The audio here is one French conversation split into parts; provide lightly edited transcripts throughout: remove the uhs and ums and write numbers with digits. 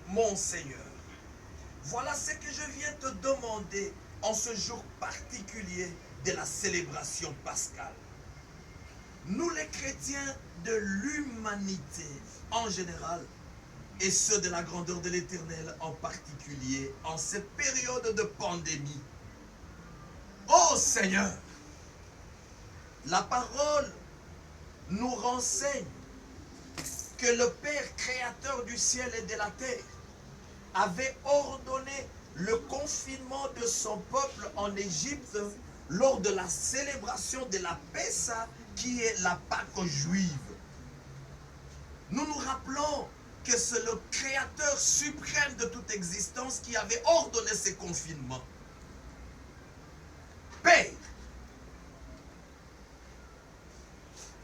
Mon Seigneur, voilà ce que je viens te demander en ce jour particulier de la célébration pascale. Nous les chrétiens de l'humanité en général et ceux de la grandeur de l'Éternel en particulier en cette période de pandémie. Ô Seigneur, la parole nous renseigne que le Père créateur du ciel et de la terre avait ordonné le confinement de son peuple en Égypte lors de la célébration de la Pessa qui est la Pâque juive. Nous nous rappelons que c'est le créateur suprême de toute existence qui avait ordonné ces confinements. Père,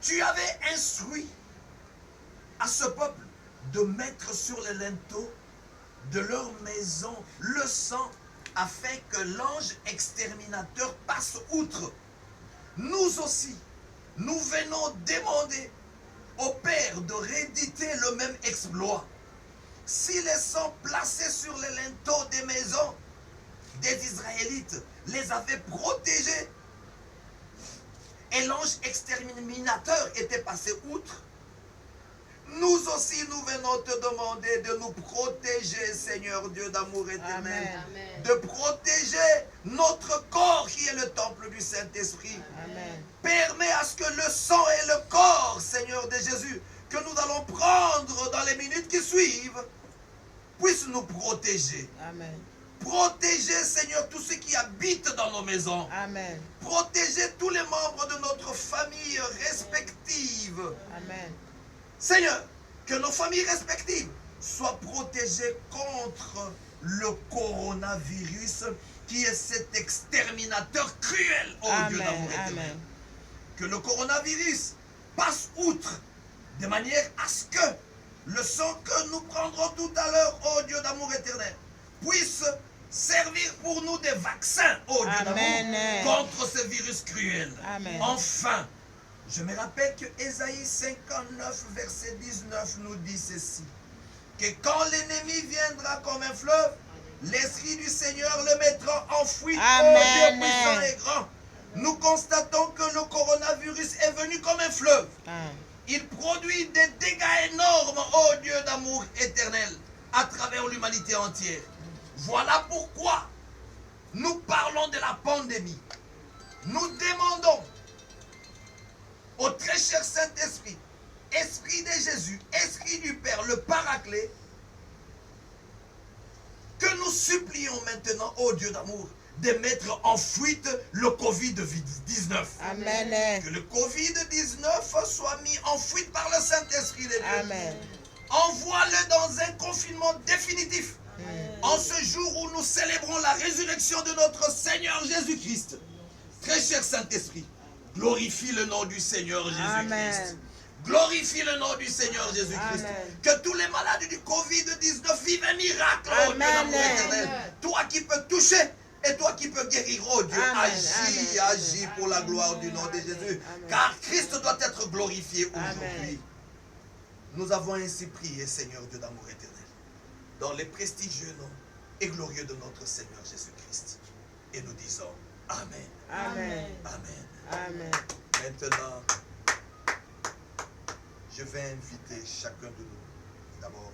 tu avais instruit à ce peuple de mettre sur les linteaux de leur maison le sang afin que l'ange exterminateur passe outre. Nous aussi, nous venons demander au Père de rééditer le même exploit. Si les sangs placés sur les linteaux des maisons des Israélites les avaient protégés et l'ange exterminateur était passé outre, nous aussi nous venons te demander de nous protéger, Seigneur Dieu d'amour éternel. Amen. De protéger notre corps qui est le temple du Saint-Esprit. Permets à ce que le sang et le corps, Seigneur de Jésus, que nous allons prendre dans les minutes qui suivent, puissent nous protéger. Amen. Protéger, Seigneur, tous ceux qui habitent dans nos maisons. Amen. Protéger tous les membres de notre famille respective. Amen. Seigneur, que nos familles respectives soient protégées contre le coronavirus qui est cet exterminateur cruel, ô Dieu d'amour éternel. Que le coronavirus passe outre de manière à ce que le sang que nous prendrons tout à l'heure, ô Dieu d'amour éternel, puisse servir pour nous des vaccins, ô Dieu d'amour, contre ce virus cruel. Amen. Enfin, je me rappelle que Ésaïe 59, verset 19 nous dit ceci, que quand l'ennemi viendra comme un fleuve, l'Esprit du Seigneur le mettra en fuite, ô Dieu puissant et grand. Nous constatons que le coronavirus est venu comme un fleuve. Il produit des dégâts énormes, ô Dieu d'amour éternel, à travers l'humanité entière. Voilà pourquoi nous parlons de la pandémie. Nous demandons au très cher Saint-Esprit, Esprit de Jésus, Esprit du Père, le Paraclet, que nous supplions maintenant, ô Dieu d'amour, de mettre en fuite le Covid-19. Amen. Que le Covid-19 soit mis en fuite par le Saint-Esprit de Dieu. Amen. Envoie-le dans un confinement définitif. Amen. En ce jour où nous célébrons la résurrection de notre Seigneur Jésus-Christ. Très cher Saint-Esprit, glorifie le nom du Seigneur Jésus-Christ. Glorifie le nom du Seigneur Jésus-Christ. Que tous les malades du Covid-19 vivent un miracle, oh Dieu d'amour éternel. Toi qui peux toucher et toi qui peux guérir, oh Dieu, agis pour la gloire du nom de Jésus. Car Christ doit être glorifié aujourd'hui. Nous avons ainsi prié, Seigneur Dieu d'amour éternel, dans les prestigieux noms et glorieux de notre Seigneur Jésus-Christ. Et nous disons Amen. Amen. Amen. Amen. Maintenant, je vais inviter chacun de nous d'abord